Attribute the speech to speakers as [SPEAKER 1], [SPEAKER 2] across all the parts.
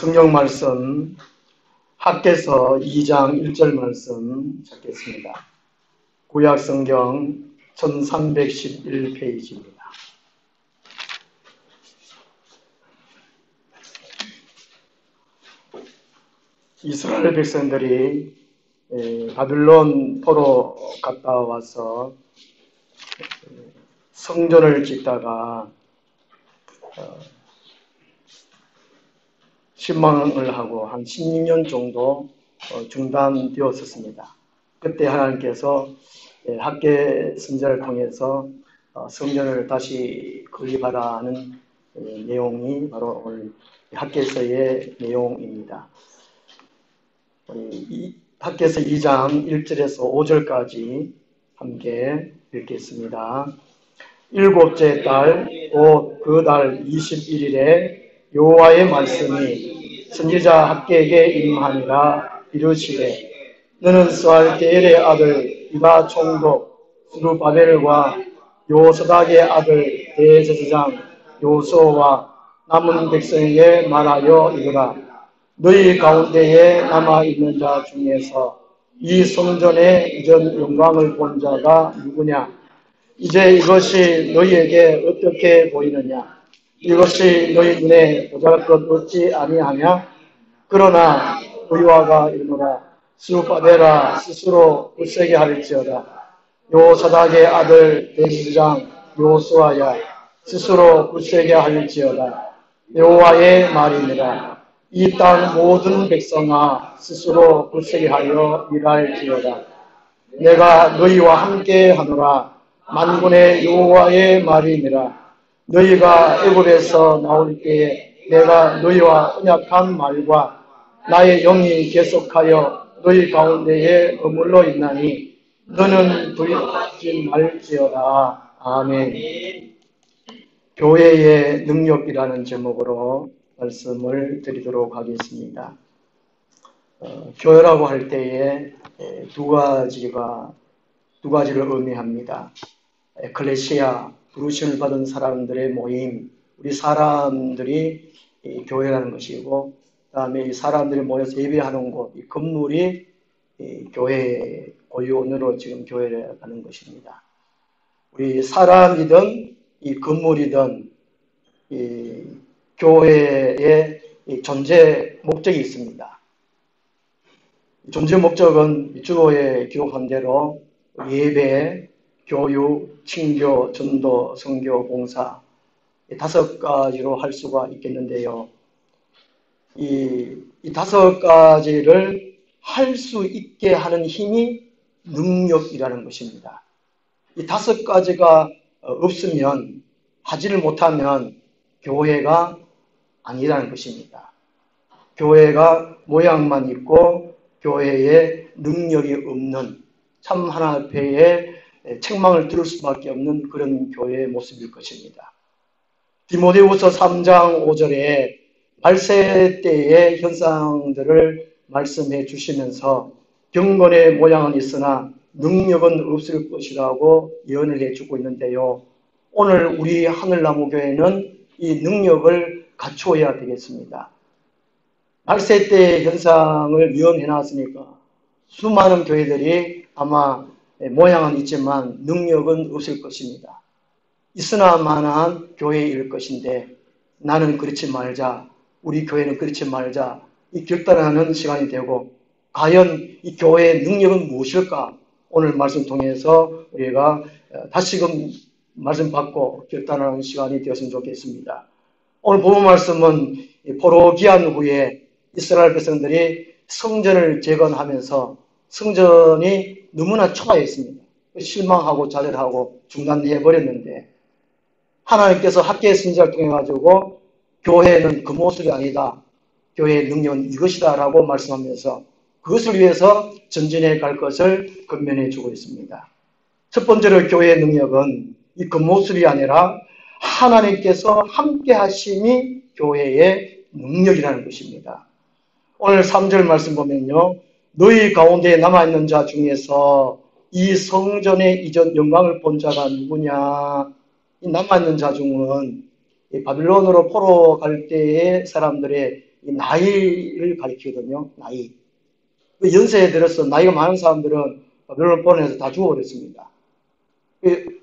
[SPEAKER 1] 성경 말씀 학개서 2장 1절 말씀 찾겠습니다. 구약 성경 1311페이지입니다. 이스라엘 백성들이 바빌론 포로 갔다 와서 성전을 짓다가 실망을 하고 한 16년 정도 중단되었었습니다. 그때 하나님께서 학개 선지자를 통해서 성전을 다시 건립하라 하는 내용이 바로 오늘 학개서의 내용입니다. 학개서 2장 1절에서 5절까지 함께 읽겠습니다. 일곱째 달 곧 그 달 21일에 여호와의 말씀이 선지자 학개에게 임하니라. 이르시되 너는 스알디엘의 아들 유다 총독 스룹바벨과 요사닥의 아들 대제사장 요수아와 남은 백성에게 말하여 이르라. 너희 가운데에 남아있는 자 중에서 이 성전의 이전 영광을 본 자가 누구냐? 이제 이것이 너희에게 어떻게 보이느냐? 이것이 너희 눈에 보잘것 없지 아니하냐? 그러나 의화가 이르노라. 스룹바벨아 스스로 굳세게 할지어다. 요사닥의 아들 대제사장 요수아야 스스로 굳세게 할지어다. 여호와의 말이니라. 이 땅 모든 백성아 스스로 굳세게 하여 일할지어다. 내가 너희와 함께 하노라. 만군의 여호와의 말이니라. 너희가 애굽에서 나올 때에 내가 너희와 언약한 말과 나의 영이 계속하여 너희 가운데에 머물러 있나니 너는 두렵지 말지어다. 아멘. 교회의 능력이라는 제목으로 말씀을 드리도록 하겠습니다. 교회라고 할 때에 두 가지를 의미합니다. 에클레시아, 부르심을 받은 사람들의 모임, 우리 사람들이 교회라는 것이고, 그 다음에 이 사람들이 모여서 예배하는 곳, 이 건물이 교회 고유원으로 지금 교회라는 것입니다. 우리 사람이든 이 건물이든 이 교회의 존재 목적이 있습니다. 존재 목적은 주보에 기록한 대로 예배, 교육, 친교, 전도, 선교, 봉사 다섯 가지로 할 수가 있겠는데요. 이 다섯 가지를 할 수 있게 하는 힘이 능력이라는 것입니다. 이 다섯 가지가 없으면, 하지를 못하면 교회가 아니라는 것입니다. 교회가 모양만 있고 교회에 능력이 없는, 참 하나 앞에 책망을 들을 수밖에 없는 그런 교회의 모습일 것입니다. 디모데후서 3장 5절에 말세 때의 현상들을 말씀해 주시면서 경건의 모양은 있으나 능력은 없을 것이라고 예언을 해주고 있는데요. 오늘 우리 하늘나무교회는 이 능력을 갖추어야 되겠습니다. 말세 때의 현상을 예언해 놨으니까 수많은 교회들이 아마 모양은 있지만 능력은 없을 것입니다. 있으나마나 교회일 것인데 나는 그렇지 말자, 우리 교회는 그렇지 말자, 이 결단하는 시간이 되고 과연 이 교회의 능력은 무엇일까? 오늘 말씀 통해서 우리가 다시금 말씀 받고 결단하는 시간이 되었으면 좋겠습니다. 오늘 본문 말씀은 포로 귀환 후에 이스라엘 백성들이 성전을 재건하면서 성전이 너무나 초라했습니다. 실망하고 좌절하고 중단해버렸는데 하나님께서 학개의 선지자를 통해 가지고 교회는 그 모습이 아니다. 교회의 능력은 이것이다 라고 말씀하면서 그것을 위해서 전진해 갈 것을 권면해 주고 있습니다. 첫 번째로 교회의 능력은 이 겉모습이 아니라 하나님께서 함께 하심이 교회의 능력이라는 것입니다. 오늘 3절 말씀 보면요. 너희 가운데 남아있는 자 중에서 이 성전의 이전 영광을 본 자가 누구냐? 이 남아있는 자 중은 바빌론으로 포로 갈 때의 사람들의 이 나이를 가리키거든요. 나이. 그 연세에 들어서 나이가 많은 사람들은 바벨론 포로에서 다 죽어버렸습니다. 그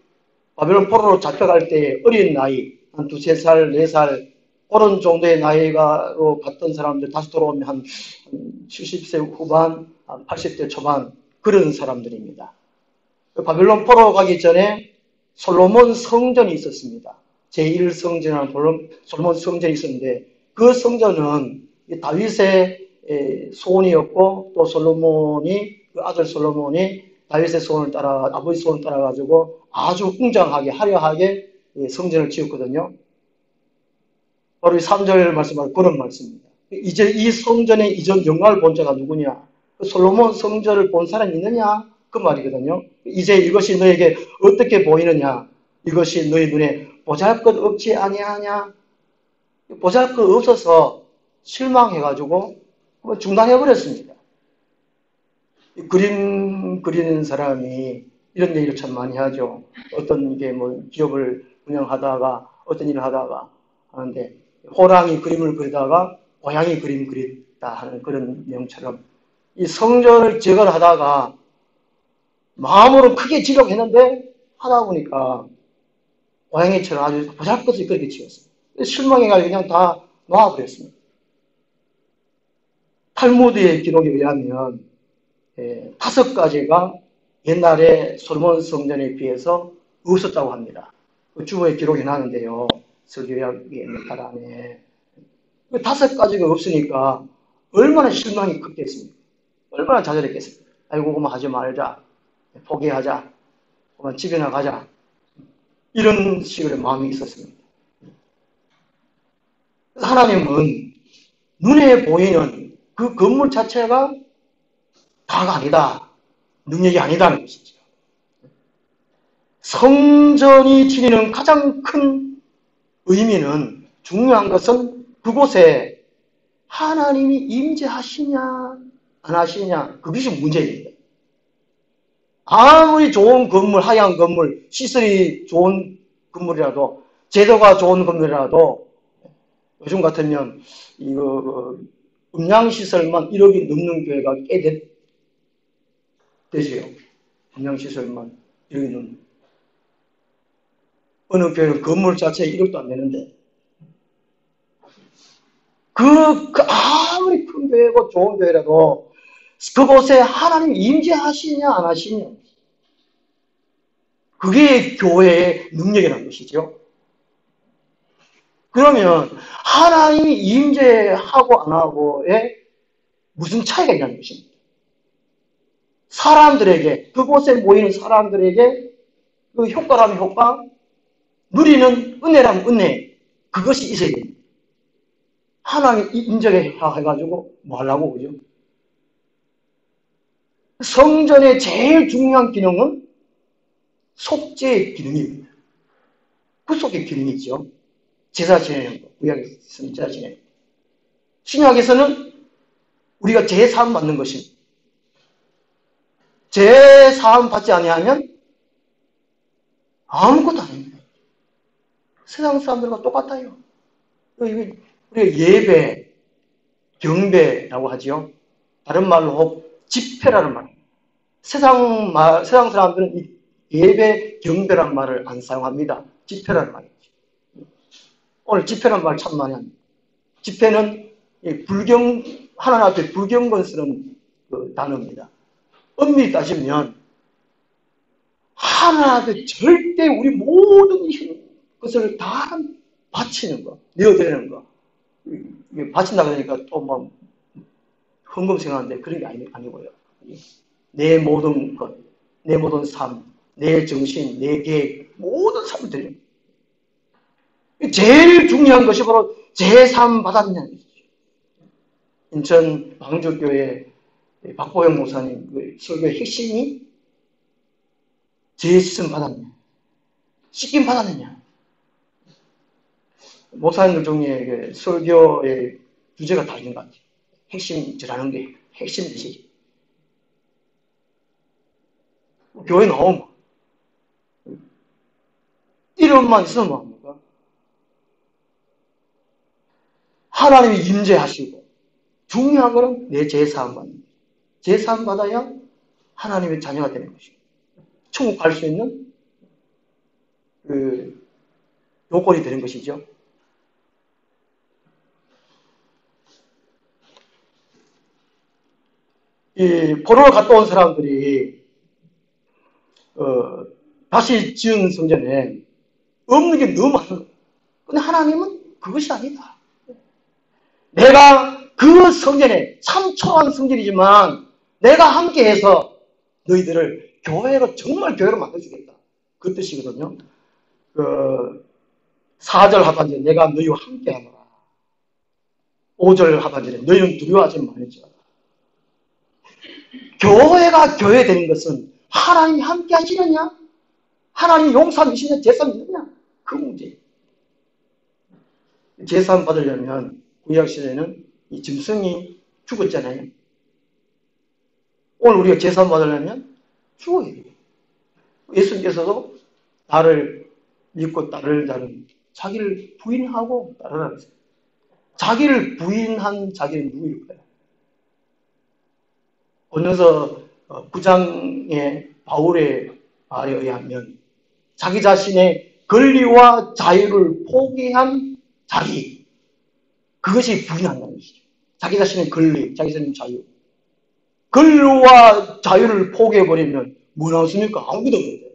[SPEAKER 1] 바벨론 포로로 잡혀갈 때 어린 나이, 한 두세 살, 네 살, 그런 정도의 나이가로 갔던 사람들 다시 돌아오면 한 70세 후반, 한 80대 초반 그런 사람들입니다. 그 바벨론 포로 가기 전에 솔로몬 성전이 있었습니다. 제1성전이라는 솔로몬 성전이 있었는데 그 성전은 다윗의 소원이었고 또 솔로몬이 그 아들 솔로몬이 다윗의 소원을 따라 아버지 소원을 따라 가지고 아주 웅장하게 화려하게 성전을 지었거든요. 바로 이 3절 말씀은 그런 말씀입니다. 이제 이 성전의 이전 영광을 본 자가 누구냐? 그 솔로몬 성전을 본 사람이 있느냐? 그 말이거든요. 이제 이것이 너에게 어떻게 보이느냐? 이것이 너희 눈에 보잘것 없지 아니하냐? 보잘것 없어서 실망해가지고 중단해버렸습니다. 그림 그리는 사람이 이런 얘기를 참 많이 하죠. 어떤 게 뭐 기업을 운영하다가 어떤 일을 하다가 하는데 호랑이 그림을 그리다가 고양이 그림 그렸다 하는 그런 내용처럼 이 성전을 제거를 하다가 마음으로 크게 지려고 했는데 하다 보니까 고양이처럼 아주 보잘것없이 그렇게 지었어요. 실망해가지고 그냥 다 놔버렸습니다. 탈무드의 기록에 의하면 5가지가 옛날에 솔로몬 성전에 비해서 없었다고 합니다. 그 주보에 기록이 나는데요. 설교약에 따라하네. 그 5가지가 없으니까 얼마나 실망이 컸겠습니까? 얼마나 좌절했겠습니까? 아이고, 그만 하지 말자. 포기하자. 그만 집에나 가자. 이런 식으로 마음이 있었습니다. 하나님은 눈에 보이는 그 건물 자체가 다가 아니다. 능력이 아니다는 것이죠. 성전이 지니는 가장 큰 의미는 중요한 것은 그곳에 하나님이 임재하시냐 안 하시냐 그것이 문제입니다. 아무리 좋은 건물, 하얀 건물, 시설이 좋은 건물이라도 제도가 좋은 건물이라도 요즘 같으면 이거 음향시설만 1억이 넘는 교회가 꽤 되지요. 음향시설만 1억이 넘는. 어느 교회는 건물 자체에 1억도 안 되는데 아무리 큰 교회고 좋은 교회라도 그곳에 하나님 임재하시냐 안 하시냐 그게 교회의 능력이라는 것이죠. 그러면 하나님이 임재하고 안 하고에 무슨 차이가 있냐는 것입니다. 사람들에게 그곳에 모이는 사람들에게 그 효과라면 효과 누리는 은혜라면 은혜 그것이 있어야 됩니다. 하나님 임재해가지고 뭐 하려고 그죠? 성전의 제일 중요한 기능은 속죄의 기능입니다. 구속의 기능이죠. 제사 지내는 거. 구약에서는 제사 지내는 거. 신약에서는 우리가 제사함 받는 것입니다. 제사함 받지 아니하면 아무것도 아닙니다. 세상 사람들과 똑같아요. 우리가 예배, 경배라고 하지요. 다른 말로 집회라는 말입니다. 세상 사람들은 이 예배, 경배라는 말을 안 사용합니다. 집회라는 말이죠. 오늘 집회라는 말 참 많이 합니다. 집회는 하나님 앞에 불경건 쓰는 그 단어입니다. 엄밀히 따지면 하나님 앞에 절대 우리 모든 것을 다 바치는 거, 내어드리는 거. 바친다 그러니까 또 뭐 헌금 생각하는데 그런 게 아니고요. 내 모든 것, 내 모든 삶, 내 정신, 내 계획, 모든 삶을 드립니다. 제일 중요한 것이 바로 제3 받았냐는 것이죠. 인천 광주교회 박보영 목사님 그 설교의 핵심이 제3 받았냐, 씻김 받았느냐. 목사님들 중에 설교의 주제가 다 있는 것 같아요. 핵심이라는 게 핵심이지. 교회 나오면 이름만 있으면 뭐합니까? 하나님이 임재하시고 중요한 거는 내 제사함 받는 거예요. 제사함 받아야 하나님의 자녀가 되는 것이고 천국 갈 수 있는 그 요건이 되는 것이죠. 이 포로로 갔다 온 사람들이 다시 지은 성전에 없는 게 너무 많은 거예요. 근데 하나님은 그것이 아니다. 내가 그 성전에 참 초라한 성전이지만 내가 함께해서 너희들을 교회로 정말 교회로 만들어주겠다. 그 뜻이거든요. 4절 하반절에 내가 너희와 함께하노라. 5절 하반절에 너희는 두려워하지 말지어다. 교회가 교회 되는 것은 하나님이 함께 하시느냐? 하나님이 용서 믿으시냐? 제사 믿느냐? 그 문제예요. 제사 받으려면 구약시대에는 이 짐승이 죽었잖아요. 오늘 우리가 제사 받으려면 죽어야 돼요. 예수님께서도 나를 믿고 따를 자는 자기를 부인하고 따르라 그랬어요. 자기를 부인한 자기는 누구일까요? 고린도서 9장의 바울의 말에 의하면 자기 자신의 권리와 자유를 포기한 자기, 그것이 부인한다는 것이죠. 자기 자신의 권리, 자기 자신의 자유. 권리와 자유를 포기해버리면 뭐 나왔습니까? 아무것도 없는데.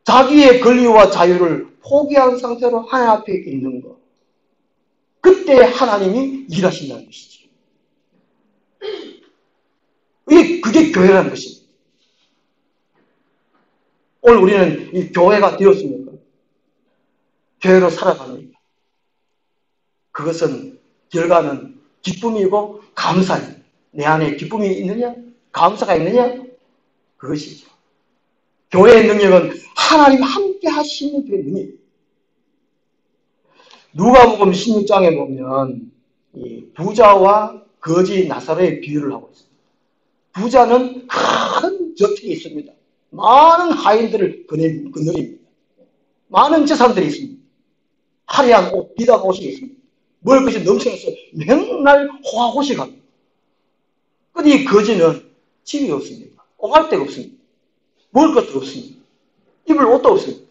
[SPEAKER 1] 자기의 권리와 자유를 포기한 상태로 하나님 앞에 있는 것. 그때 하나님이 일하신다는 것이죠. 그게 교회라는 것입니다. 오늘 우리는 이 교회가 되었습니까? 교회로 살아갑니다. 그것은 결과는 기쁨이고 감사입니다. 내 안에 기쁨이 있느냐? 감사가 있느냐? 그것이죠. 교회의 능력은 하나님 함께 하시는 교회의 능력입니다. 누가복음 16장에 보면 이 부자와 거지 나사로의 비유를 하고 있습니다. 부자는 큰 저택이 있습니다. 많은 하인들을 거느립니다. 많은 재산들이 있습니다. 화려한 옷, 비싼 옷이 있습니다. 먹을 것이 넘쳐나서 맨날 호화호식합니다. 근데 이 거지는 집이 없습니다. 오갈 데가 없습니다. 먹을 것도 없습니다. 입을 옷도 없습니다.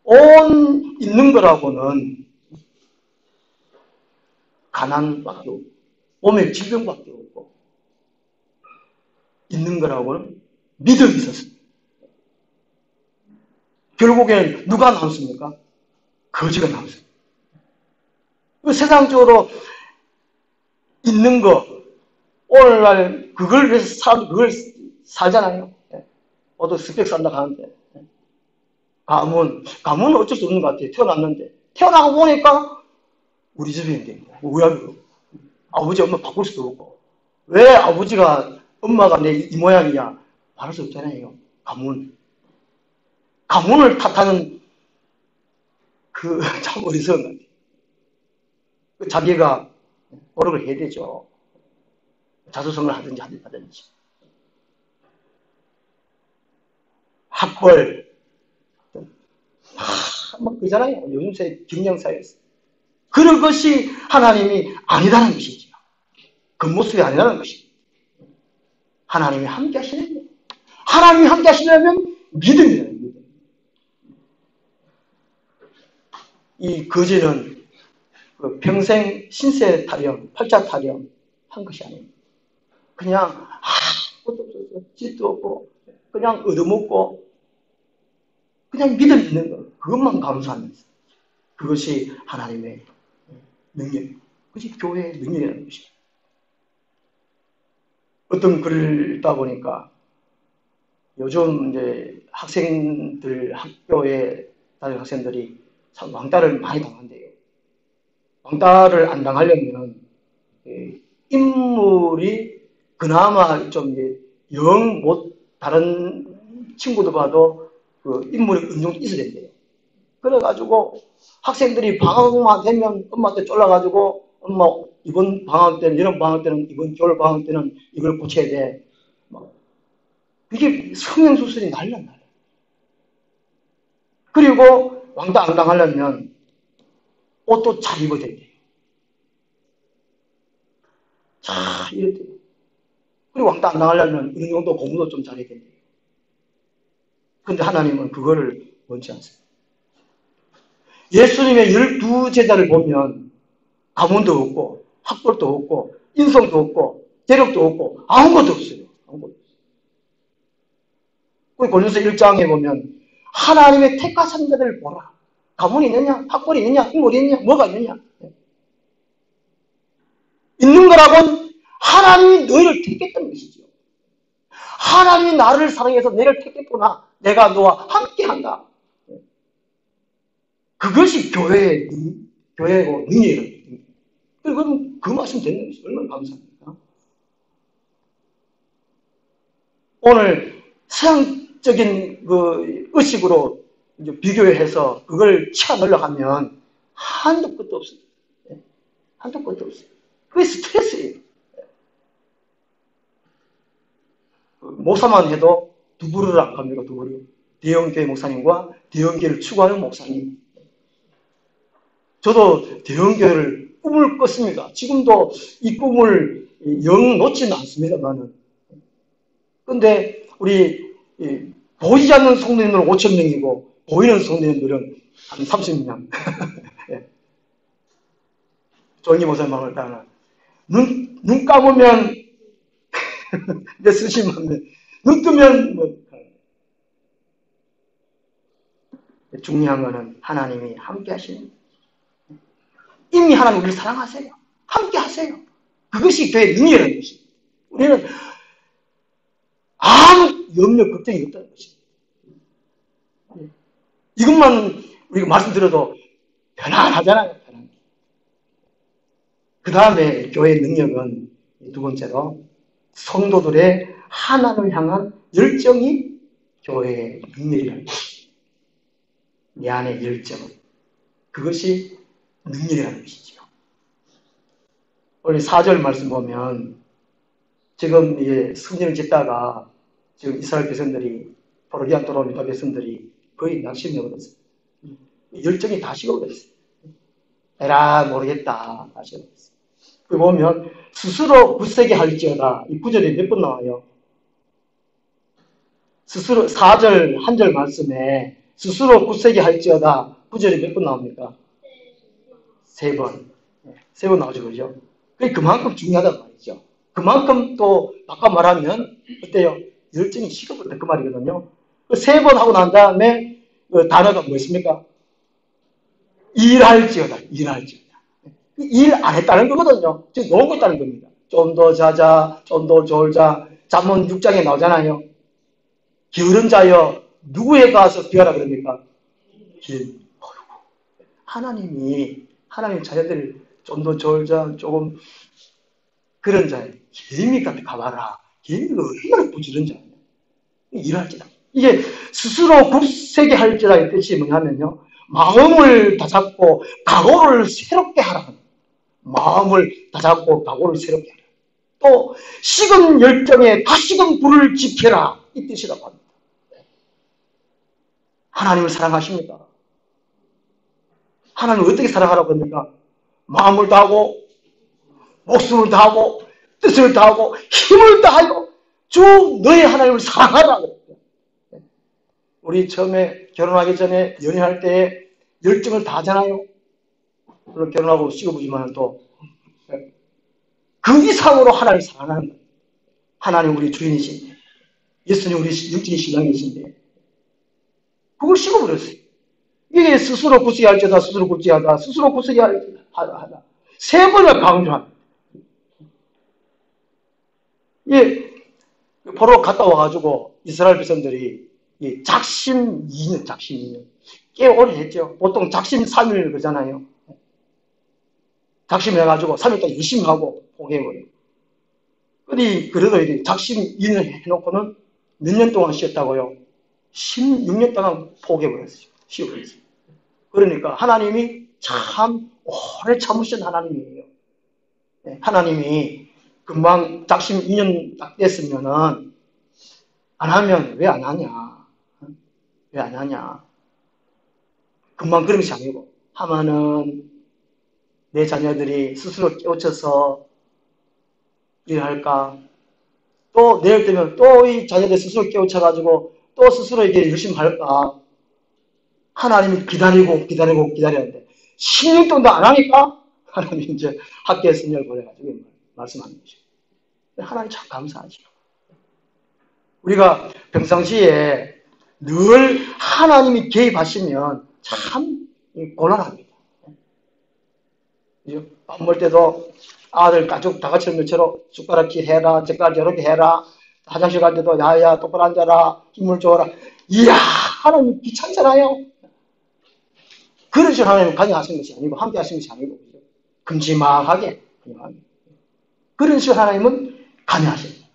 [SPEAKER 1] 온 있는 거라고는 가난밖에 없고 몸에 질병밖에 없고 있는 거라고는 믿음이 있었습니다. 결국에는 누가 남습니까? 거지가 남습니다. 세상적으로 있는 거 오늘날 그걸 위해서 사람들이 그걸 살잖아요. 모두 스펙 산다고 하는데 가문은 어쩔 수 없는 것 같아요. 태어났는데 태어나고 보니까 우리 집에 있는데 우양이고 아버지 엄마 바꿀 수도 없고 왜 아버지가 엄마가 내 이 모양이냐 말할 수 없잖아요. 가문을 탓하는 그 참 어리석은 것 같아요. 자기가 노력을 해야 되죠. 자수성을 하든지 하든지. 학벌. 막 그잖아요. 요즘새 경쟁사회에서. 그런 것이 하나님이 아니다는 것이죠. 그 모습이 아니라는 것이죠. 하나님이 함께 하시는 거예요. 하나님이 함께 하시려면 믿음이라는 거예요. 이 거지는 평생 신세 타령, 팔자 타령 한 것이 아닙니다. 그냥 아무것도 없어서 짓도 없고 그냥 얻어먹고 그냥 믿음 있는 것 그것만 감사하면서 그것이 하나님의 능력입니다. 그것이 교회의 능력이라는 것입니다. 어떤 글을 읽다 보니까 요즘 이제 학교에 다니는 학생들이 참 왕따를 많이 당한대요. 왕따를 안 당하려면 인물이 그나마 좀 영 못 다른 친구들 봐도 그 인물이 어느 정도 있어야 된대요. 그래가지고 학생들이 방학만 되면 엄마한테 쫄라가지고 엄마 이번 방학 때는 이런 방학 때는 이번 겨울 방학 때는 이걸 고쳐야 돼. 이게 성형수술이 날라. 그리고 왕따 안 당하려면 옷도 잘 입어야 된대요. 자, 이랬대요. 그리고 왕따 안 나가려면 어느 정도 공부도 좀 잘해야 된대요. 근데 하나님은 그거를 원치 않습니다. 예수님의 12제자를 보면 가문도 없고 학벌도 없고 인성도 없고 재력도 없고 아무것도 없어요. 아무것도 없어요. 고린도서 1장에 보면 하나님의 택하신 자들을 보라. 가문이 있느냐? 학벌이 있느냐? 인물이 있느냐? 뭐가 있느냐? 있는 거라고는 하나님이 너희를 택했던 것이죠. 하나님이 나를 사랑해서 너를 택했구나. 내가 너와 함께한다. 그것이 교회고 능력이에요. 그건 그 말씀 듣는 것이 얼마나 감사합니까? 오늘 서양적인 그 의식으로 이제 비교해서 그걸 치워넣으려고 하면 한도 끝도 없습니다. 한도 끝도 없어요. 그게 스트레스예요. 목사만 해도 두부르를 안 갑니다. 두부르. 대형교회 목사님과 대형교회를 추구하는 목사님. 저도 대형교회를 꿈을 꿨습니다. 지금도 이 꿈을 영 놓지는 않습니다만은. 근데 우리 보이지 않는 성도님들은 5,000명이고 보이는 성도님들은 한 30명. 예. 조영기 목사님을 따라 눈 감으면 몇 수십만 명, 눈 뜨면 뭐. 중요한 거는 하나님이 함께 하시는. 이미 하나님 우리를 사랑하세요. 함께 하세요. 그것이 교회의 능력이라는 것입니다. 우리는 아무 염려, 걱정이 없다는 것입니다. 이것만 우리가 말씀드려도 편안하잖아요. 편안. 그 다음에 교회의 능력은 두 번째로 성도들의 하나님을 향한 열정이 교회의 능력이라는 것입니다. 내 안의 열정은. 그것이 능력이라는 것이죠. 우리 4절 말씀 보면 지금 이제 성전을 짓다가 지금 이스라엘 백성들이 보르기안 또로 유다 백성들이 거의 낙심해버렸어요. 열정이 다 식어버렸어요. 에라 모르겠다 다 식어버렸어요. 그 보면 스스로 굳세게 할지어다. 이 구절이 몇 번 나와요? 스스로 4절 한 절 말씀에 스스로 굳세게 할지어다. 구절이 몇 번 나옵니까? 3번. 3번 나오죠. 그죠? 그만큼 중요하단 말이죠. 그만큼 또 아까 말하면 어때요? 열정이 식어버렸다 그 말이거든요. 3번 하고 난 다음에 그 단어가 뭐였습니까? 일할지어다. 일할지어다. 일 안 했다는 거거든요. 지금 놀고 있다는 겁니다. 좀 더 자자, 좀 더 졸자. 잠언 6장에 나오잖아요. 게으른 자여 누구에 가서 비하라 그럽니까? 하나님 자녀들 좀 더 졸자, 조금 그런 자예요. 개미한테 가봐라. 개미가 얼마나 부지런 자예요. 일할지다. 이게 스스로 굳세게 할지라의 뜻이 뭐냐면요. 마음을 다잡고 각오를 새롭게 하라. 마음을 다잡고 각오를 새롭게 하라. 또 식은 열정에 다시금 불을 지켜라. 이 뜻이라고 합니다. 하나님을 사랑하십니까? 하나님을 어떻게 사랑하라고 합니까? 마음을 다하고 목숨을 다하고 뜻을 다하고 힘을 다하고 주 너의 하나님을 사랑하라고. 우리 처음에 결혼하기 전에 연애할 때 열정을 다하잖아요. 물론 결혼하고 시고보지만 또 그 이상으로 하나님을 사랑하는 거예요. 하나님 우리 주인이신데 예수님 우리 육신의 신랑이신데 그걸 시고버렸어요. 이게 스스로 굳세게 할지어다, 스스로 굳세게 하다, 스스로 굳세게 하다. 3번을 강조합니다. 예, 포로 갔다 와가지고 이스라엘 백성들이 작심 2년 꽤 오래 했죠. 보통 작심 3일 그러잖아요. 작심해가지고 3일 동안 열심히 하고 포기해버려요. 근데 그래도 이제 작심 2년 해놓고는 몇 년 동안 쉬었다고요? 16년 동안 포기해버렸어요. 쉬어버렸어요. 그러니까 하나님이 참 오래 참으신 하나님이에요. 하나님이 금방 작심 2년 딱 됐으면은 안 하면 왜 안 하냐? 왜 안 하냐? 금방 그런 것이 아니고 하면은 내 자녀들이 스스로 깨우쳐서 일할까? 또 내일 되면 또 이 자녀들 스스로 깨우쳐가지고 또 스스로 이게 열심히 할까? 하나님이 기다리는데 10년 동안도 안 하니까 하나님이 이제 학교에 선녀를 보내가지고 말씀하는 것이죠. 하나님 참 감사하죠. 우리가 평상시에 늘 하나님이 개입하시면 참 곤란합니다. 밥 먹을 때도 아들 가족 다 같이 것처럼 숟가락 이렇게 해라, 젓가락 저렇게 해라, 화장실 갈 때도 야야 똑바로 앉아라, 힘을 줘라. 이야, 하나님 귀찮잖아요. 그런 식으로 하나님은 관여하신 것이 아니고 함께 하신 것이 아니고 금지막하게 그런 식으로 하나님은 관여하십니다.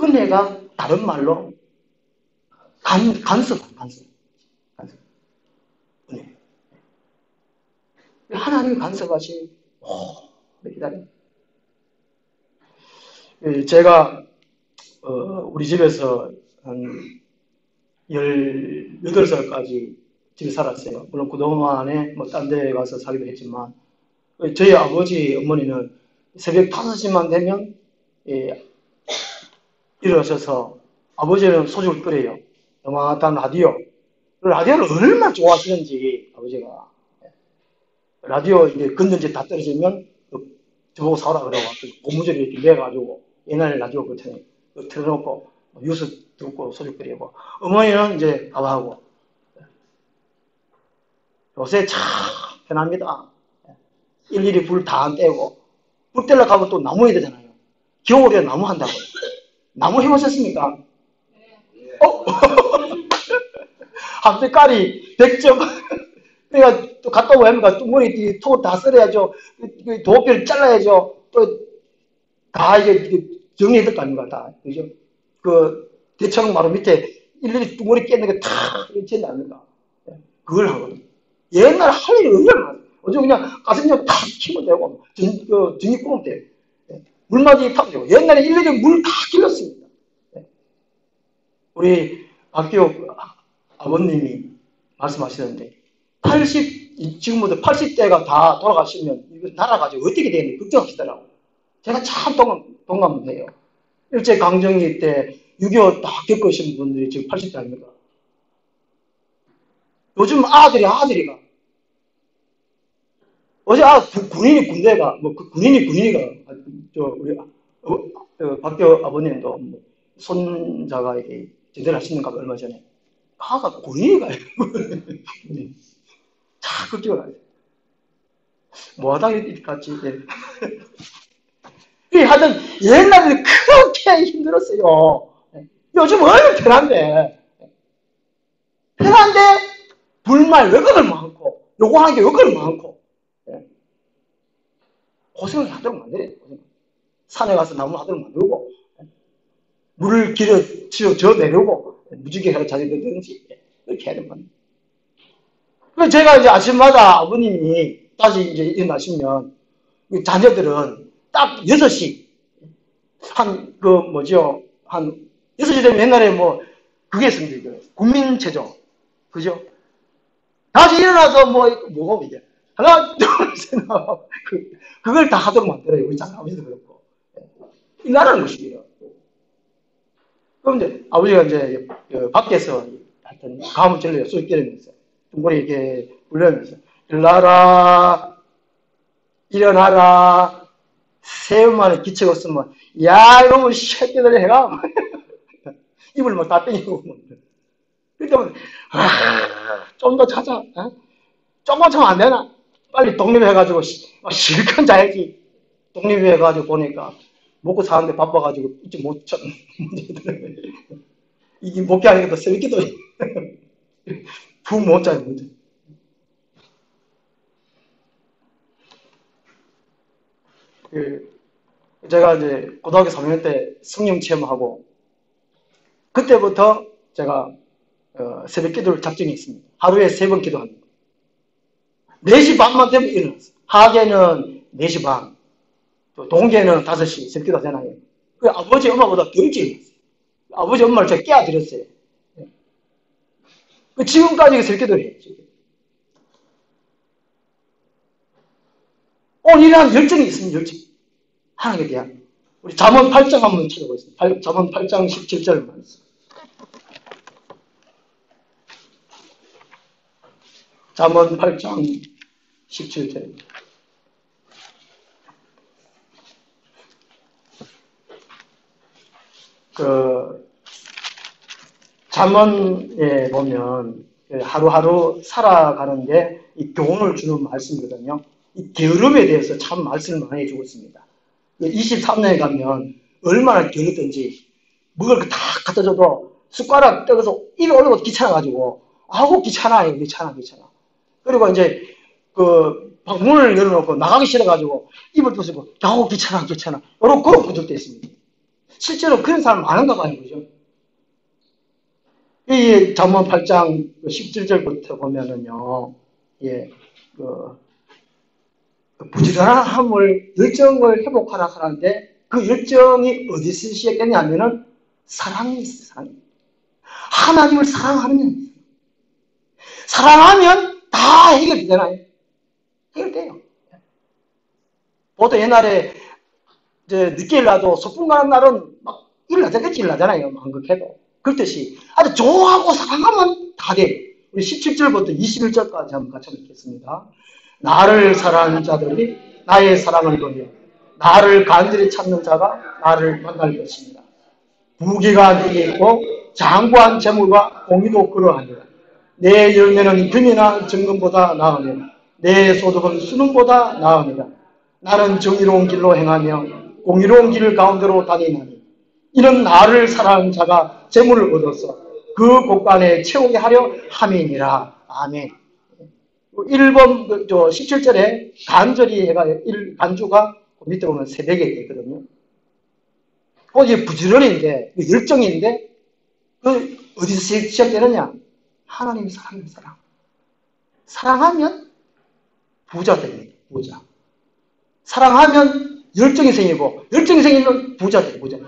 [SPEAKER 1] 은혜가 다른 말로 간섭. 은혜. 하나님이 간섭하시 기다립니다. 제가 우리 집에서 한 18살까지 집에 살았어요. 물론 그동안에 뭐 딴 데 가서 살기도 했지만 저희 아버지 어머니는 새벽 5시만 되면 일어서서 아버지는 소주를 끓여요. 요만한 라디오를 얼마나 좋아하시는지 아버지가 라디오 이제 건전지 다 떨어지면 저보고 사오라 그러고 고무줄 이렇게 매가지고 옛날 라디오 같은 거 틀어놓고 뉴스 듣고 소주 끓이고 어머니는 이제 가봐하고 요새 참 편합니다. 일일이 불 다 안 떼고 불 떼려 가면 또 나무 해야 되잖아요. 겨울에 나무 한다고요. 나무 해보셨습니까? 한때깔이 100점. 그러니까 또 갔다 오면 또 머리 톡 다 썰어야죠. 도끼를 잘라야죠. 또 다 이게 정리해야 될 거 아닙니까? 다. 그죠? 대청 마루 밑에 일일이 둥어리 깨는 게 다 이렇게 아닙니까? 그걸 하거든요. 옛날에 할 일이 얼마나 많아요. 어제 그냥 가슴력 탁 키면 되고, 등이 꼬면 돼요. 물맞이 타면 되고, 옛날에 일일이 물 다 길렀습니다. 우리 박기옥 아버님이 말씀하시는데, 지금부터 80대가 다 돌아가시면, 이거 날아가지고 어떻게 되는지 걱정하시더라고요. 제가 참 동감돼요. 일제강점기 때 6.25 다 겪으신 분들이 지금 80대 아닙니까? 요즘 아들이가 어제 군인이가 우리 박교 아버님도 손자가 제대로 하시는가 봐 얼마 전에 가가 군인이가 자 걱정을 하죠. 뭐하다 같이 하여튼 옛날에는 그렇게 힘들었어요. 요즘 얼마나 편한데 불말 왜그들 많고 요구하는 게 왜그들 많고 고생을 하도록 만들어요. 산에 가서 나무 하도록 만들고 물을 저 내려고 무지개가 자제되든지 이렇게 해야 됩니다. 그래서 제가 이제 아침마다 아버님이 다시 이제 일어나시면 자녀들은 딱 6시 한 6시 되면 옛날에 그게 있습니다. 국민체조 그죠? 다시 일어나서 뭐고 이제 하나 둘셋 그걸 다 하도록 만들어요. 우리 장아버지도 그렇고 일나라는 것이에요. 그럼 이제 아버지가 이제 밖에서 하여튼 가문 전례 쏘기 때리면서 둥그리 이렇게 불려면서 일어나라 세음만에 기체가 없으면 야 이놈의 새끼들 해가 입을 막 다 땡기고 그러면 좀 더 자자 조금만 참으면 안 되나 빨리 독립해가지고 실컷 자야지 독립해가지고 보니까 먹고 사는데 바빠가지고 이제 이게 먹게 하니까 더 새벽기도 부 못 자요. 제가 이제 고등학교 3학년 때 성령 체험하고 그때부터 제가 새벽 기도를 작정이 있습니다. 하루에 3번 기도합니다. 4시 반만 되면 일어났어요. 하계는 4시 반, 또 동계는 5시 새벽 기도 하잖아요. 그 아버지 엄마보다 더 일찍 일어났어요. 아버지 엄마를 제가 깨워드렸어요. 지금까지 새벽 기도를 해요. 이러한 열정이 있습니다. 열정. 하나님에 대한. 우리 잠언 8장 한번 찾아보겠습니다. 잠언 8장 17절 말씀. 잠언 8장 17절. 잠언에 보면 하루하루 살아가는데 이 교훈을 주는 말씀이거든요. 이 게으름에 대해서 참 말씀을 많이 해주고 있습니다. 23년에 가면 얼마나 게으르든지 먹을 거 다 갖다 줘도 숟가락 떼어서 입에 올리고 귀찮아가지고 아우 귀찮아. 그리고 이제 문을 열어놓고 나가기 싫어가지고 입을 부수고 아우 귀찮아. 그런 구절도 있습니다. 실제로 그런 사람 많은가 봐요. 그죠? 이 잠언 8장 17절부터 보면은요, 부지런함을, 열정을 회복하라 하는데 그 열정이 어디서 시작됐냐면은 사랑이 있어요, 사랑이. 하나님을 사랑하는 사랑하면 다 해결되잖아요. 해결돼요. 보통 옛날에 늦게 일어나도 소풍 가는 날은 막 일어나잖아요. 한국해도. 그렇듯이 아주 좋아하고 사랑하면 다 돼. 우리 17절부터 21절까지 한번 같이 읽겠습니다. 나를 사랑하는 자들이 나의 사랑을 보며 나를 간절히 찾는 자가 나를 만날 것입니다. 부귀가 내게 있고 장구한 재물과 공의도 그러하니라. 내 열매는 금이나 정금보다 나으며 내 소득은 수능보다 나으니라. 나는 정의로운 길로 행하며 공의로운 길 가운데로 다니나니 이는 나를 사랑하는 자가 재물을 얻어서 그 곳간에 채우게 하려 함이니라. 아멘. 1번 17절에 간절히 해가 간주가 밑에 보면 새벽에 있거든요. 이게 부지런인데 열정인데 어디서 시작되느냐? 하나님 사랑하는 사랑. 사랑하면 부자 됩니다. 부자. 사랑하면 열정이 생기고 열정이 생기면 부자 돼요. 부자.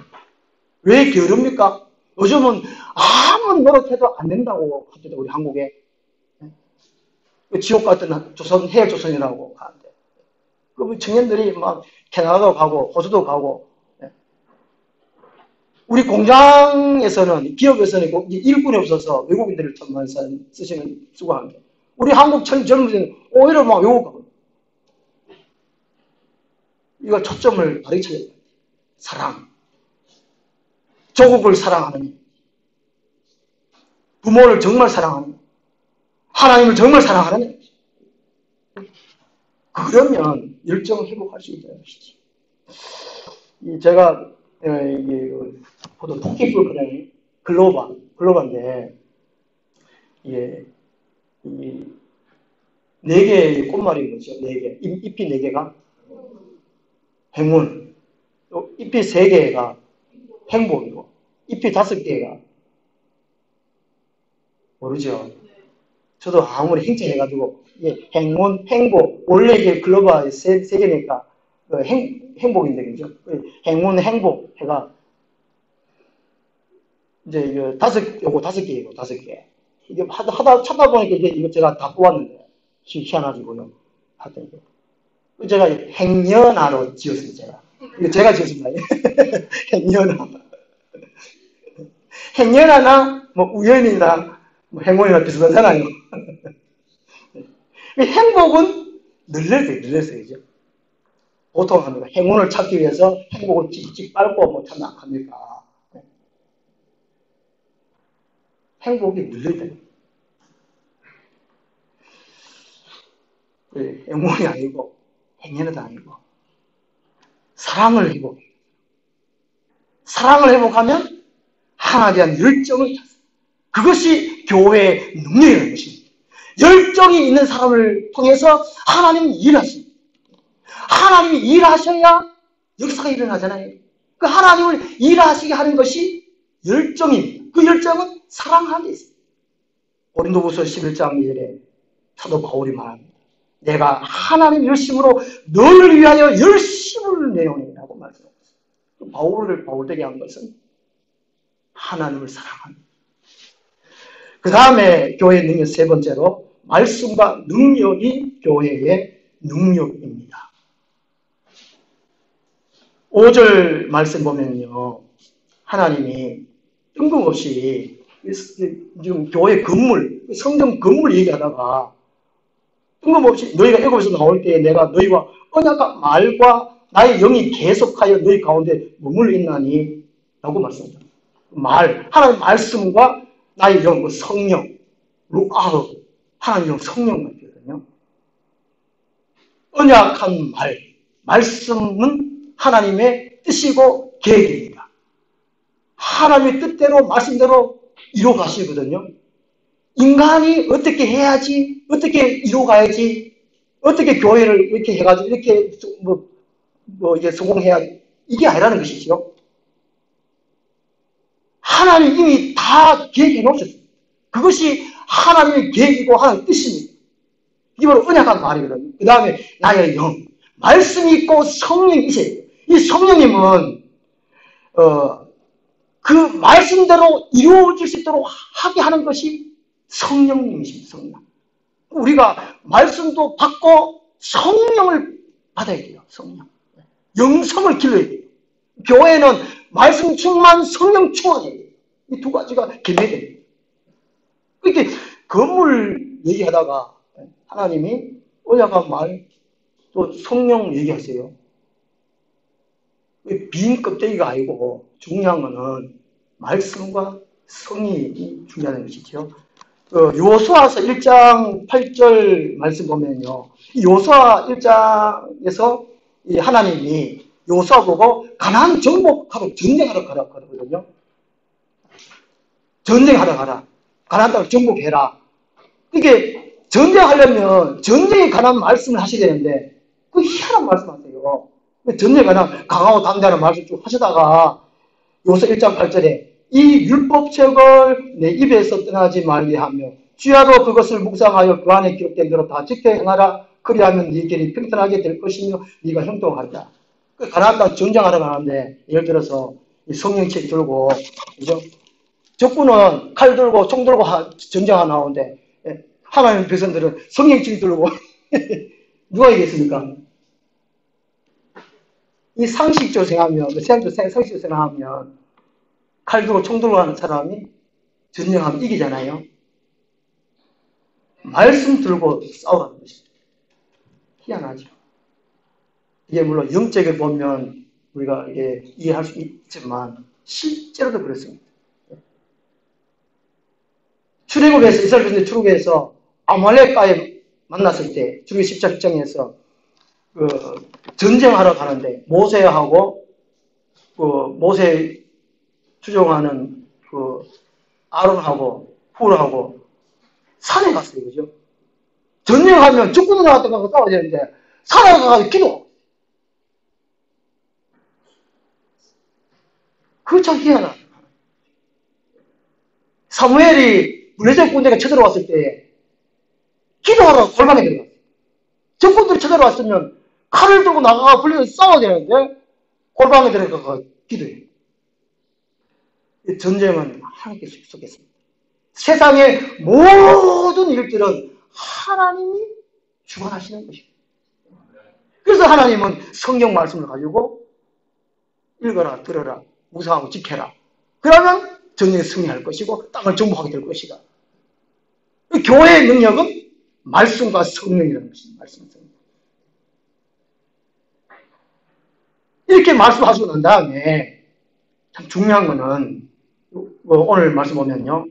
[SPEAKER 1] 왜 게으릅니까? 요즘은 아무리 노력해도 안 된다고 합니다. 우리 한국에. 지옥 같은 조선, 해외 조선이라고 하는데. 그 청년들이 막 캐나다도 가고 호주도 가고. 우리 공장에서는, 기업에서는 일꾼이 없어서 외국인들을 천만 쓰고 하는데, 우리 한국 젊은이들은 오히려 막 외국하고. 이거 초점을 다르게 찾아야 돼요. 사랑. 조국을 사랑하는, 부모를 정말 사랑하는, 하나님을 정말 사랑하는, 그러면 열정을 회복할 수 있다는 것이지. 제가 보통 토끼풀 그냥 글로바인데 네 개의 꽃말인 거죠. 네 개. 잎이 네 개가 행운, 잎이 세 개가 행복이고, 잎이 5개가 모르죠. 저도 아무리 행정해가지고 행운, 행복, 원래 이게 글로벌 세 개니까 행복인데 그죠? 행운, 행복 해가 이제 이거 5개예요. 5개. 이게 하다 찾다 보니까 이거 제가 다 뽑았는데 희한하지고요. 하여튼 제가 행여나로 지었어요. 이거 제가 지었습니다. 행여나. 행여나나 뭐 우연이나 뭐 행운이나 비슷하잖아요. 행복은 늘렸어요. 그죠? 보통 합니다. 행운을 찾기 위해서 행복을 찍찍 빨고 뭐 참 합니까? 행복이 늘려야 돼요. 행운이 아니고 행여도 아니고 사랑을 회복해요. 사랑을 회복하면 하나님에 대한 열정을 찾아요. 그것이 교회의 능력이라는 것입니다. 열정이 있는 사람을 통해서 하나님이 일하십니다. 하나님이 일하셔야 역사가 일어나잖아요. 그 하나님을 일하시게 하는 것이 열정입니다. 그 열정은 사랑 안에 있습니다. 고린도후서 11장 2절에 사도 바울이 말합니다. 내가 하나님 열심으로 너를 위하여 열심을 내오니라고 말씀하셨어요. 바울을 되게 한 것은 하나님을 사랑합니다. 그 다음에 교회의 능력 세 번째로 말씀과 능력이 교회의 능력입니다. 5절 말씀 보면요. 하나님이 뜬금없이 지금 교회 건물, 성전 건물 얘기하다가 뜬금없이 너희가 애굽에서 나올 때 내가 너희와 언약과 말과 나의 영이 계속하여 너희 가운데 머물러 있나니 라고 말씀합니다. 하나님 말씀과 나의 영, 성령, 루아흐, 하나님 영 성령 말이거든요. 언약한 말씀은 하나님의 뜻이고 계획입니다. 하나님의 뜻대로 말씀대로 이루어 가시거든요. 인간이 어떻게 해야지, 어떻게 이루어 가야지, 어떻게 교회를 이렇게 해가지고 이렇게 이게 성공해야지, 이게 아니라는 것이죠. 하나님 이미 다 계획해 놓으셨어요. 그것이 하나님의 계획이고 하나님의 뜻입니다. 이게 바로 언약한 말이거든요. 그 다음에 나의 영, 말씀이 있고 성령이 있어요. 이 성령님은 그 말씀대로 이루어질 수 있도록 하게 하는 것이 성령님이십니다. 성령. 우리가 말씀도 받고 성령을 받아야 돼요. 성령. 영성을 길러야 돼요. 교회는 말씀 충만, 성령 충만이에요. 이 두 가지가 길러야 됩니다. 그렇게 건물 얘기하다가 하나님이 언약한 말, 또 성령 얘기하세요. 빈 껍데기가 아니고 중요한 거는 말씀과 성이 중요한 것이죠. 요수아서 1장 8절 말씀 보면요. 요수아 1장에서 하나님이 요수아 보고 가나안 정복하러 전쟁하러 가라 그러거든요. 전쟁하러 가라. 가나안 땅을 정복해라. 이게 전쟁하려면 전쟁에 관한 말씀을 하셔야 되는데 그 희한한 말씀하세요. 전쟁에 관한 강하고 담대한 말씀 쭉 하시다가 요서 1장 8절에 이 율법책을 내 입에서 떠나지 말게 하며 주야로 그것을 묵상하여 그 안에 기록된 대로 다 지켜 행하라. 그리하면 네 길이 평탄하게 될 것이며 네가 형통하리라. 가나안 땅 전쟁하러 가는데 예를 들어서 성령책 들고 그죠? 적군은 칼 들고 총 들고 전쟁하러 나오는데 하나님 백성들은 성령책 들고 누가 이겼습니까? 이 상식적으로 생각하면 상식적으로 생각하면 칼 들고 총 들고 하는 사람이 전쟁하면 이기잖아요. 말씀 들고 싸우라는 것입니다. 희한하죠. 이게 물론 영적에 보면 우리가 이게 이해할 수 있지만 실제로도 그렇습니다. 출애굽에서 이스라엘 백성들이 출애굽에서 아말렉과에 만났을 때 출애굽 10장 10장에서 전쟁하러 가는데 모세하고 모세 추종하는 아론하고 훌하고 산에 갔어요. 그죠? 전쟁하면 적군이 나왔다가 싸워야 되는데 산에 가서 기도. 그거 참 희한하다. 사무엘이 블레셋 군대가 쳐들어왔을 때 기도하러 골방에 들어갔어요. 적군들이 쳐들어왔으면 칼을 들고 나가서 블레셋 싸워야 되는데 골방에 들어가서 기도해요. 전쟁은 하나님께 속했습니다. 세상의 모든 일들은 하나님이 주관하시는 것입니다. 그래서 하나님은 성경 말씀을 가지고 읽어라, 들어라, 묵상하고 지켜라. 그러면 전쟁에 승리할 것이고 땅을 정복하게 될 것이다. 교회의 능력은 말씀과 성령이라는 것입니다. 말씀과 성령. 이렇게 말씀하시고 난 다음에 참 중요한 거는 오늘 말씀 보면요.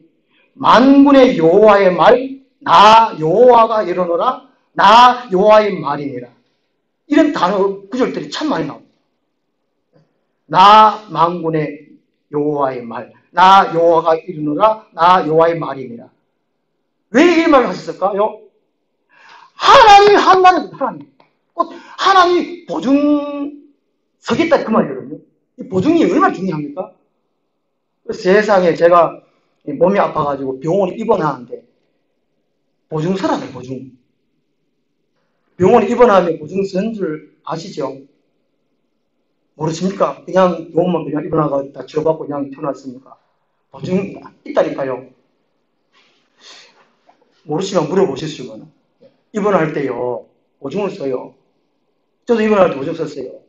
[SPEAKER 1] 만군의 여호와의 말, 나 여호와가 이르노라, 나 여호와의 말이니라. 이런 단어 구절들이 참 많이 나옵니다. 나 만군의 여호와의 말, 나 여호와가 이르노라, 나 여호와의 말이니라. 왜 이 말을 하셨을까요? 하나님이 한 말은 하나님. 꼭 하나님이 보증 서겠다 그 말이거든요. 이 보증이 얼마나 중요합니까? 세상에 제가 몸이 아파가지고 병원에 입원하는데 보증서라네, 보증. 병원에 입원하면 보증서인 줄 아시죠? 모르십니까? 그냥 병원만 그냥 입원하고 다 치료받고 그냥 태어났습니까? 보증 있다니까요. 모르시면 물어보시면 입원할 때요 보증을 써요. 저도 입원할 때 보증 썼어요.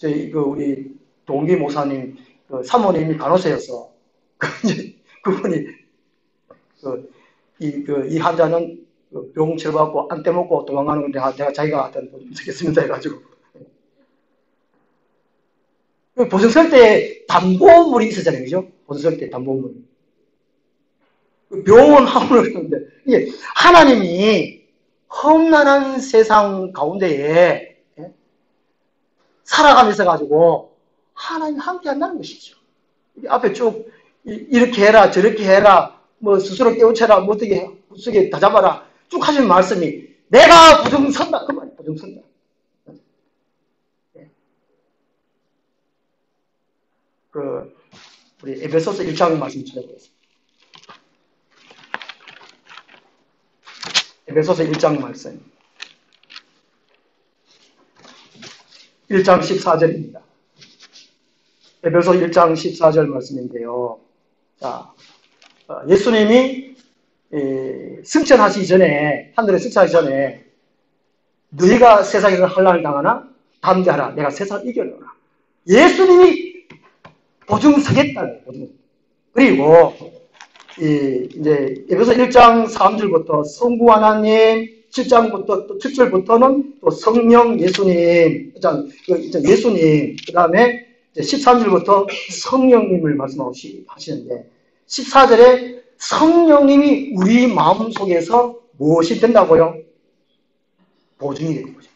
[SPEAKER 1] 우리 동기 목사님, 사모님이 간호사였어. 그분이, 이 환자는 병 치료받고 안 떼먹고 도망가는 건데, 내가 자기가 하여튼 보증쓰겠습니다 해가지고. 보증쓸 때 담보물이 있었잖아요. 그죠? 보증쓸 때 담보물. 병원 하원을 했는데, 이게 하나님이 험난한 세상 가운데에 살아가면서 가지고 하나님 함께 한다는 것이죠. 앞에 쭉 이렇게 해라 저렇게 해라 뭐 스스로 깨우쳐라 뭐 어떻게 다 잡아라 쭉 하시는 말씀이 내가 부정선다 그 말이에요. 부정선다. 우리 에베소서 1장 말씀 찾아보겠습니다. 에베소서 1장 말씀 1장 14절입니다. 에베소 1장 14절 말씀인데요. 자, 예수님이 승천하시기 전에 하늘에 승천하기 전에 너희가 세상에서 환난을 당하나 담대하라 내가 세상을 이겨놓으라. 예수님이 보증서겠다는 거죠. 그리고 이제 에베소 1장 3절부터 성부 하나님 7절부터는 또 성령 예수님 예수님 그 다음에 13절부터 성령님을 말씀하시는데 14절에 성령님이 우리 마음속에서 무엇이 된다고요? 보증이 되는 거죠.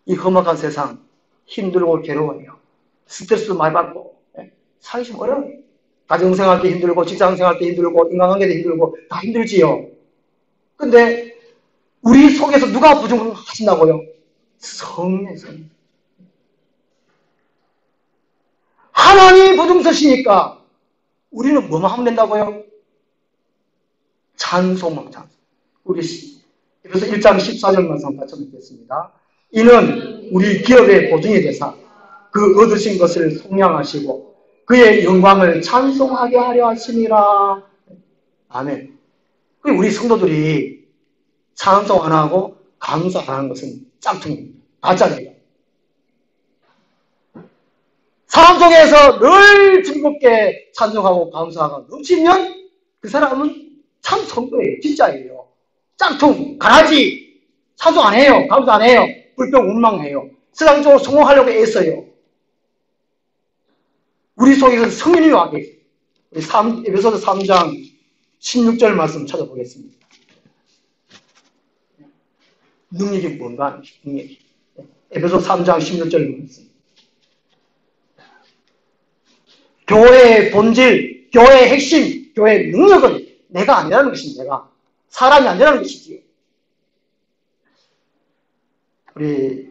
[SPEAKER 1] 이 험악한 세상 힘들고 괴로워요. 스트레스 많이 받고 살기 좀 어려워요. 가정생활 때 힘들고 직장생활 때 힘들고 인간관계 때 힘들고 다 힘들지요. 근데 우리 속에서 누가 보증하신다고요? 성령. 하나님이 보증 서시니까 우리는 뭐만 하면 된다고요? 찬송만 찬송. 우리 그래서 1장 14절 말씀 같이 읽겠습니다. 이는 우리 기업의 보증이 되사 그 얻으신 것을 속량하시고 그의 영광을 찬송하게 하려 하시니라. 아멘. 우리 성도들이 찬송 안 하고 감사 안 하는 것은 짝퉁입니다. 가짜입니다. 사람 속에서 늘 즐겁게 찬송하고 감사가 넘치면 그 사람은 참 성도예요. 진짜예요. 짝퉁, 가라지, 찬송 안 해요. 감사 안 해요. 불평, 원망해요. 세상적으로 성공하려고 애써요. 우리 속에서 성령이 와 계세요. 우리 에베소서 3장 16절 말씀 찾아보겠습니다. 능력이 뭔가? 능력. 에베소 3장 16절 말씀. 교회의 본질, 교회의 핵심, 교회의 능력은 내가 아니라는 것입니다. 내가. 사람이 아니라는 것이지요. 우리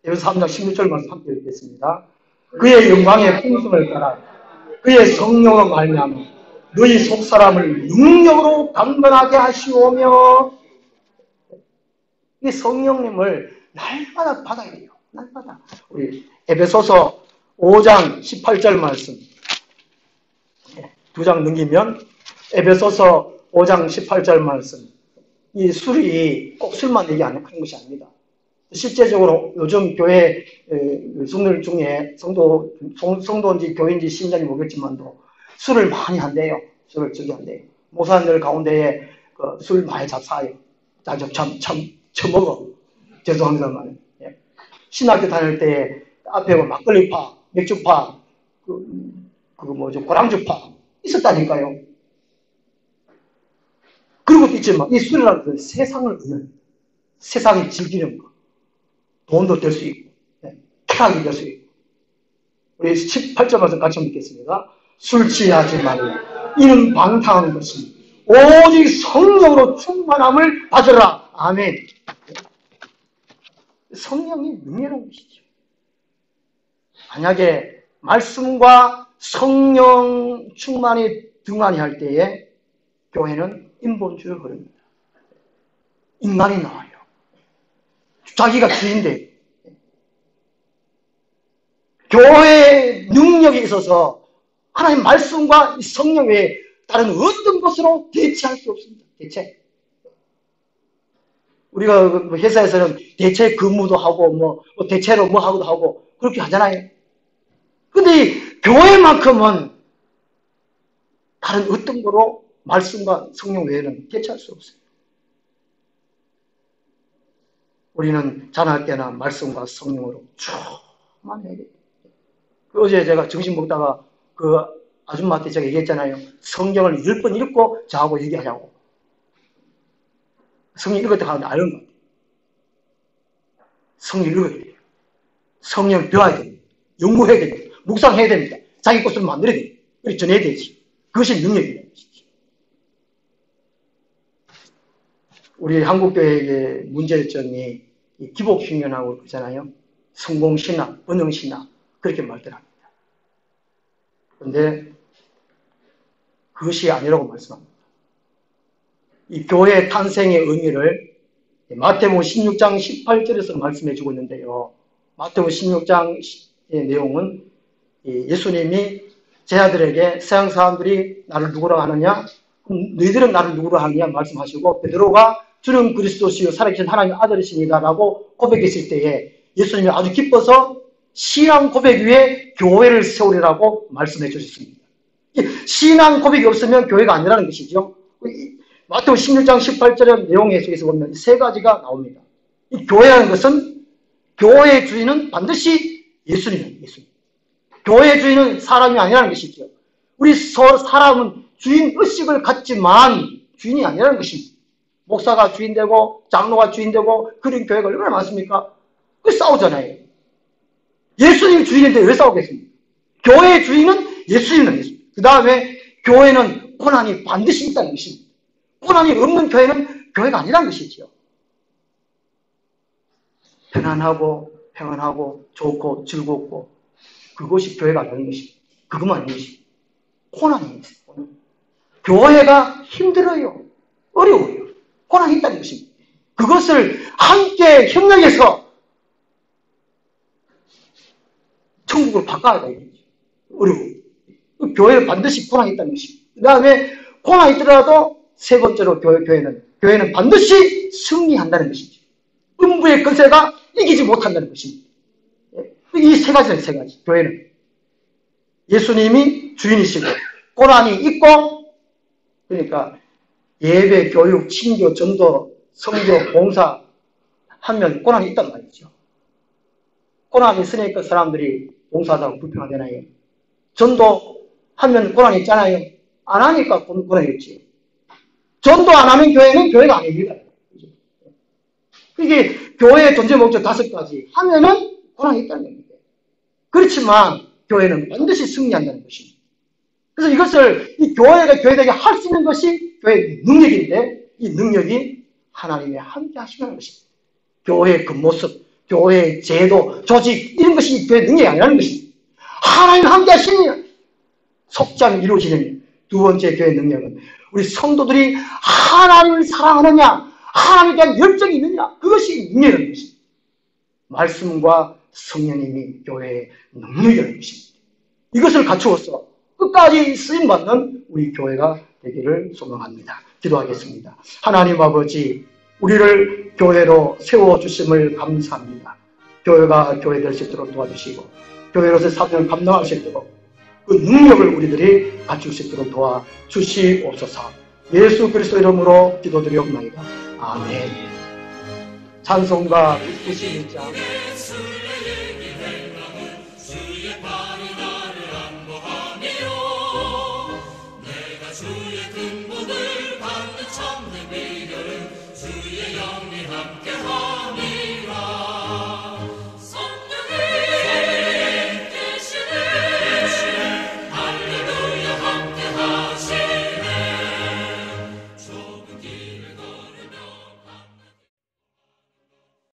[SPEAKER 1] 에베소 3장 16절 말씀 함께 읽겠습니다. 그의 영광의 풍성을 따라 그의 성령으로 말미암아 너희 속사람을 능력으로 강건하게 하시오며 이 성령님을 날마다 받아야 돼요. 날마다. 우리 에베소서 5장 18절 말씀 2장 넘기면 에베소서 5장 18절 말씀 이 술이 꼭 술만 얘기하는 것이 아닙니다. 실제적으로 요즘 교회 성도들 중에 성도인지 교회인지 신자인지 모르겠지만도 술을 많이 한대요. 술을 저기 한대요. 목사님들 가운데에 술 많이 잡사요. 참 처먹어. 죄송합니다만. 신학교 다닐 때 앞에 막걸리파, 맥주파, 고랑주파 있었다니까요. 그런 것도 있지만 이 술이라는 건 세상을 얻는 세상이 즐기는 거. 돈도 될 수 있고, 쾌락이 될 수 있고. 우리 18절 말씀 같이 읽겠습니다. 술 취하지 말라. 이는 방탕한 것이 오직 성령으로 충만함을 받으라. 아멘. 성령이 능력한 것이죠. 만약에 말씀과 성령 충만이 등한히 할 때에 교회는 인본주의를 흐릅니다. 인간이 나와요. 자기가 주인데 교회의 능력에 있어서 하나님 말씀과 성령 외에 다른 어떤 것으로 대체할 수 없습니다. 대체. 우리가 뭐 회사에서는 대체 근무도 하고 뭐 대체로 뭐 하고도 하고 그렇게 하잖아요. 근데 이 교회만큼은 다른 어떤 거로 말씀과 성령 외에는 대체할 수 없어요. 우리는 자날 때나 말씀과 성령으로 충만해야 돼요. 어제 제가 점심 먹다가 그 아줌마한테 제가 얘기했잖아요. 성경을 10번 읽고 저하고 얘기하자고. 성경 읽을 때 가는데 아는 것 같아요. 성경 읽어야 돼요. 성경 배워야 됩니다. 연구해야 됩니다. 묵상해야 됩니다. 자기 것을 만들어야 됩니다. 그렇게 전해야 되지. 그것이 능력이에요. 우리 한국교회의 문제점이 기복신앙하고 그러잖아요. 성공신앙, 번영신앙 그렇게 말들 합니다. 그런데 그것이 아니라고 말씀합니다. 이 교회 탄생의 의미를 마태복음 16장 18절에서 말씀해 주고 있는데요. 마태복음 16장의 내용은 예수님이 제자들에게 서양 사람들이 나를 누구라 하느냐? 너희들은 나를 누구라 하느냐? 말씀하시고 베드로가 주는 그리스도시요 살아계신 하나님의 아들이십니다 라고 고백했을 때에 예수님이 아주 기뻐서 신앙 고백 위에 교회를 세우리라고 말씀해 주셨습니다. 신앙 고백이 없으면 교회가 아니라는 것이죠. 마태복음 16장 18절의 내용 속에서 보면 세 가지가 나옵니다. 이 교회라는 것은 교회의 주인은 반드시 예수님입니다. 예수님. 교회의 주인은 사람이 아니라는 것이죠. 우리 사람은 주인 의식을 갖지만 주인이 아니라는 것입니다. 목사가 주인되고 장로가 주인되고 그런 교회가 얼마나 많습니까? 그 싸우잖아요. 예수님이 주인인데 왜 싸우겠습니까? 교회의 주인은 예수님은 예수님. 그 다음에 교회는 고난이 반드시 있다는 것입니다. 고난이 없는 교회는 교회가 아니라는 것이죠. 편안하고 평안하고 좋고 즐겁고 그것이 교회가 아닌 것입니다. 그것만 아닌 것입니다. 고난이 있어요. 교회가 힘들어요. 어려워요. 고난이 있다는 것입니다. 그것을 함께 협력해서 천국으로 바꿔야 돼요. 어려워요. 교회는 반드시 고난이 있다는 것입니다. 그 다음에 고난이 있더라도 세 번째로 교회는 반드시 승리한다는 것이죠. 음부의 권세가 이기지 못한다는 것입니다. 이 세 가지는 세 가지. 교회는 예수님이 주인이시고 고난이 있고 그러니까 예배, 교육, 친교, 전도, 성교, 봉사 하면 고난이 있단 말이죠. 고난이 있으니까 사람들이 봉사하다가 불평하잖아요. 전도 하면 고난이 있잖아요. 안 하니까 고난이 있지. 전도 안 하면 교회는 교회가 아닙니다. 이게 교회의 존재 목적 5가지 하면은 고난이 있다는 겁니다. 그렇지만 교회는 반드시 승리한다는 것입니다. 그래서 이것을 이 교회가 교회에게 할 수 있는 것이 교회의 능력인데 이 능력이 하나님의 함께 하시는 것입니다. 교회의 그 모습, 교회의 제도, 조직 이런 것이 교회의 능력이 아니라는 것입니다. 하나님 함께 하시는 속장이 이루어지는 두 번째 교회의 능력은 우리 성도들이 하나님을 사랑하느냐 하나님에 대한 열정이 있느냐 그것이 능력이라는 것입니다. 말씀과 성령님이 교회의 능력이라는 것입니다. 이것을 갖추어서 끝까지 쓰임받는 우리 교회가 되기를 소망합니다. 기도하겠습니다. 하나님 아버지 우리를 교회로 세워주심을 감사합니다. 교회가 교회 될 수 있도록 도와주시고 교회로서 사명을 감당할 수 있도록 그 능력을 우리들이 갖출 수 있도록 도와주시옵소서. 예수 그리스도 이름으로 기도드리옵나이다. 아멘. 찬송가 91장